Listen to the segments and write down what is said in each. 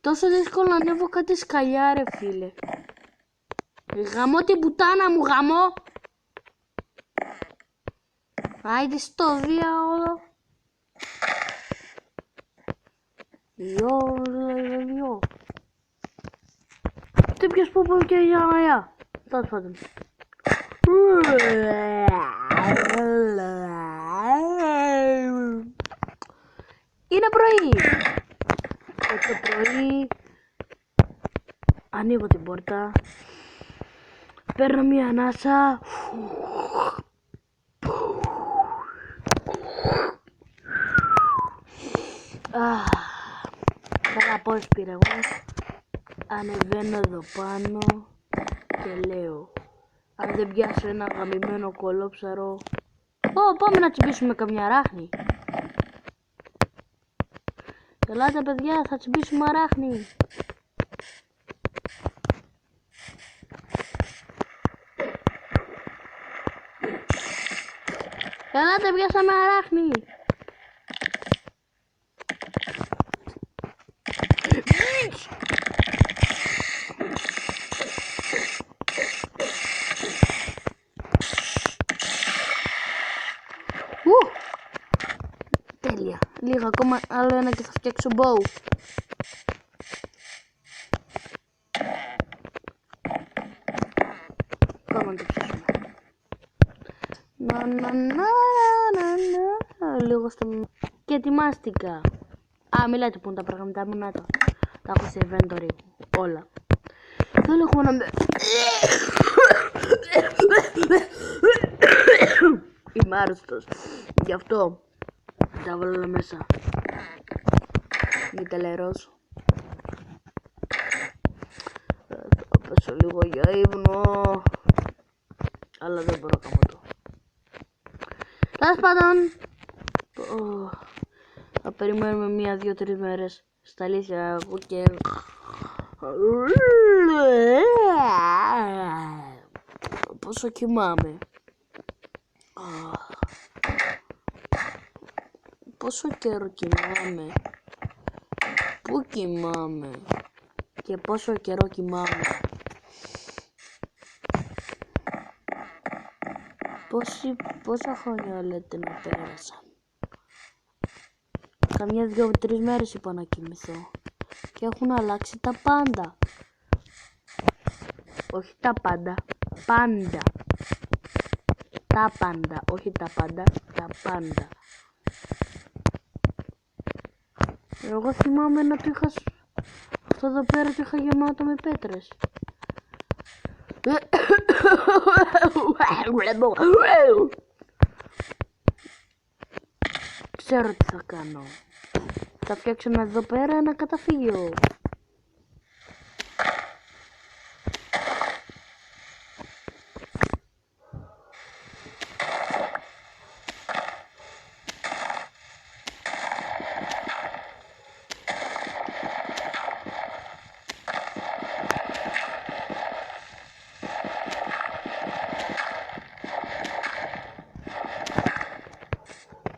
Τόσο δύσκολο να ανέβω κάτι σκαλιά, ρε φίλε. Γαμώ την πουτάνα μου, γαμώ. Άιντε στο διάολο. Γιο. Τι ποιος πω και για μαγιά. Τέλος πάντων. Είναι πρωί. Και το πρωί ανοίγω την πόρτα. Παίρνω μια ανάσα. Καλά πώς πήρα εγώ. Ανεβαίνω εδώ πάνω και λέω, αν δεν πιάσω ένα γαμημένο κολόψαρο, πάμε να τσιμπήσουμε καμιά αράχνη. Ελάτε παιδιά, θα τσιμπήσουμε αράχνη. Ελάτε, πιάσαμε αράχνη. Τέλεια. Λίγο ακόμα, άλλο ένα και θα φτιάξω bow. Πάμε να το ψήσουμε. Λίγο στο... Και ετοιμάστηκα. Μιλάτε που είναι τα πράγματα μου, να τα έχω σε inventory όλα. Θέλω εγώ να με... Είμαι άρρωστος. Γι' αυτό τα βάλω όλα μέσα. Μη τελερώσω. Θα πέσω λίγο για ύπνο. Αλλά δεν μπορώ να κάνω το. Τέλος πάντων, θα περιμένουμε 1-2-3 μέρες. Στα αλήθεια, εγώ και... Πόσο κοιμάμαι. Πόσο καιρό κοιμάμαι. Πού κοιμάμαι. Και πόσο καιρό κοιμάμαι. Πόσα χρόνια λέτε να πέρασαν. Καμιά 2-3 μέρες είπα να κοιμηθώ. Και έχουν αλλάξει τα πάντα. Όχι τα πάντα. Πάντα. Τα πάντα. Όχι τα πάντα. Τα πάντα. Εγώ θυμάμαι να το είχα... Αυτό εδώ πέρα το είχα γεμάτο με πέτρες. Ξέρω τι θα κάνω. Θα φτιάξω εδώ πέρα ένα καταφύγιο.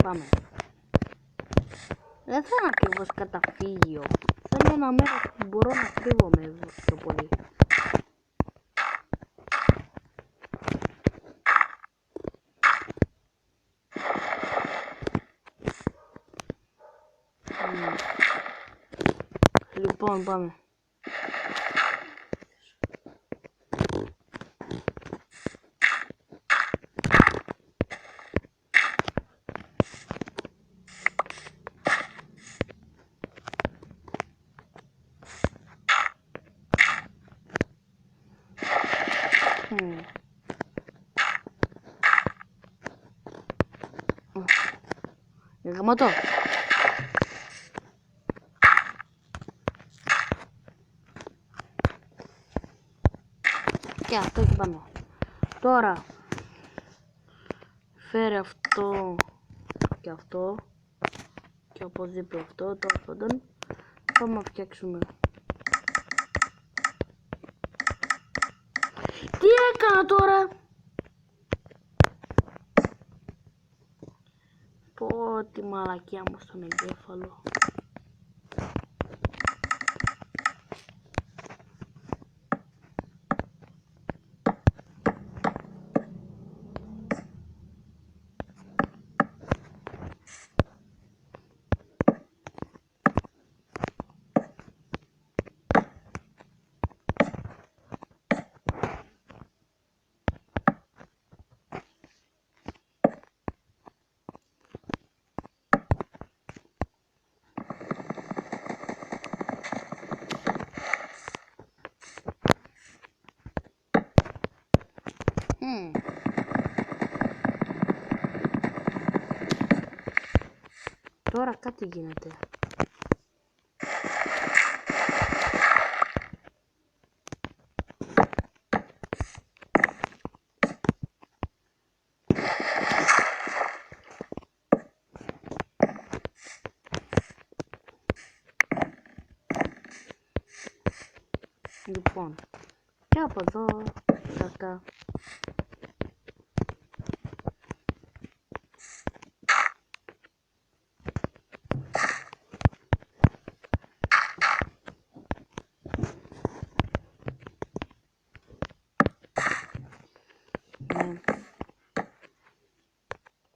Πάμε. Δεν θα είναι ακριβώς καταφύγιο. Θα είναι ένα μέρος που μπορώ να κρύβομαι εδώ πιο πολύ. Λοιπόν, πάμε. Γαμώτο. Και αυτό εκεί πάνω. Τώρα φέρε αυτό και αυτό και από δίπλα αυτό. Τώρα πάντων πάμε να φτιάξουμε. Τι έκανα τώρα. Πω τη μαλακιά μου στον εγκέφαλο. Τώρα κάτι γίνεται. Λοιπόν, και από εδώ, αυτά.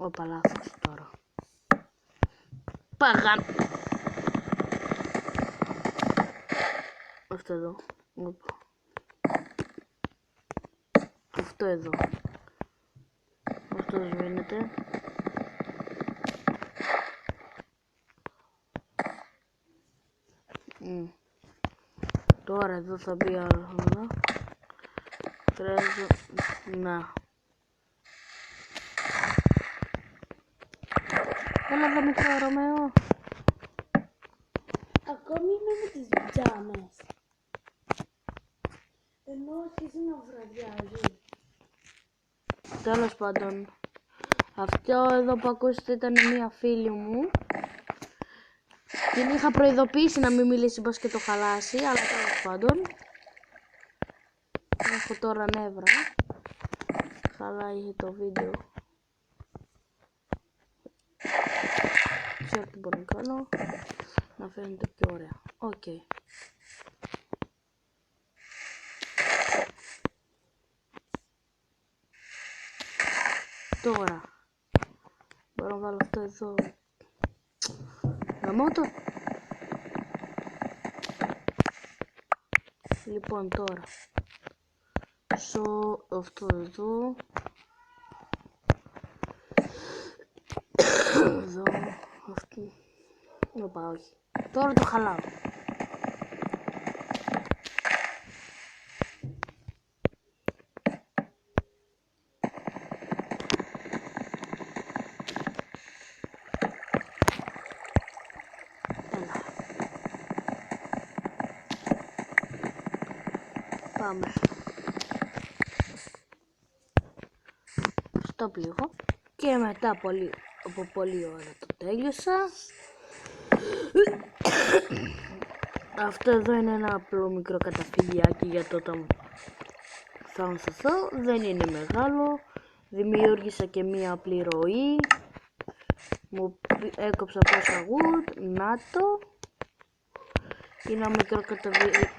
Όπα, λάθος τώρα. Παγαν. Αυτό εδώ. Όπα. Αυτό εδώ. Αυτό σβήνεται. Τώρα εδώ θα μπει άλλο. Τρέζω. Να. Έλα εδώ μικρό Ρωμαίο. Ακόμη είμαι με τις πιτζάμες. Ενώ αρχίζει να βραδιάζει. Τέλος πάντων, αυτό εδώ που ακούσετε ήταν μία φίλη μου. Την είχα προειδοποιήσει να μην μιλήσει πως και το χαλάσει, αλλά τέλος πάντων. Έχω τώρα νεύρα. Χαλάει το βίντεο. Ξέρω τι μπορώ να κάνω. Να φαίνεται πιο ωραία. Οκ. Τώρα μπορώ να βάλω αυτό εδώ. Γαμώτο. Λοιπόν τώρα αυτό εδώ. Εδώ. Αυτό. Όπα, όχι. Τώρα το χαλάω. Πάμε στο πλοίο και μετά από πολλή ώρα το τέλειωσα. Αυτό εδώ είναι ένα απλό μικρό καταφυγιάκι για το όταν θα νοσωθώ. Δεν είναι μεγάλο. Δημιούργησα και μία απλή ροή. Μου έκοψα πόσα wood. Να το. Είναι ένα μικρό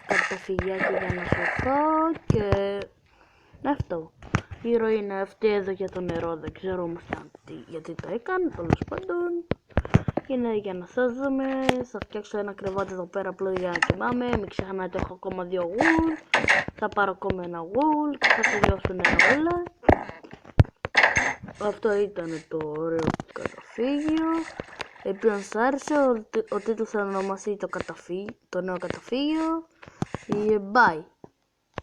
καταφυγιάκι για να σωθώ και αυτό. Η ροή είναι αυτή εδώ για το νερό, δεν ξέρω όμως γιατί το έκανε, τέλος πάντων. Είναι για να σώζομαι, θα φτιάξω ένα κρεβάτι εδώ πέρα απλό για να κοιμάμαι, μην ξεχνάτε έχω ακόμα 2 wool, θα πάρω ακόμα ένα wool και θα τελειώσουν όλα. Αυτό ήταν το ωραίο καταφύγιο. Επίσης σας άρεσε, ο τίτλος θα ονομαστεί το νέο καταφύγιο. Bye.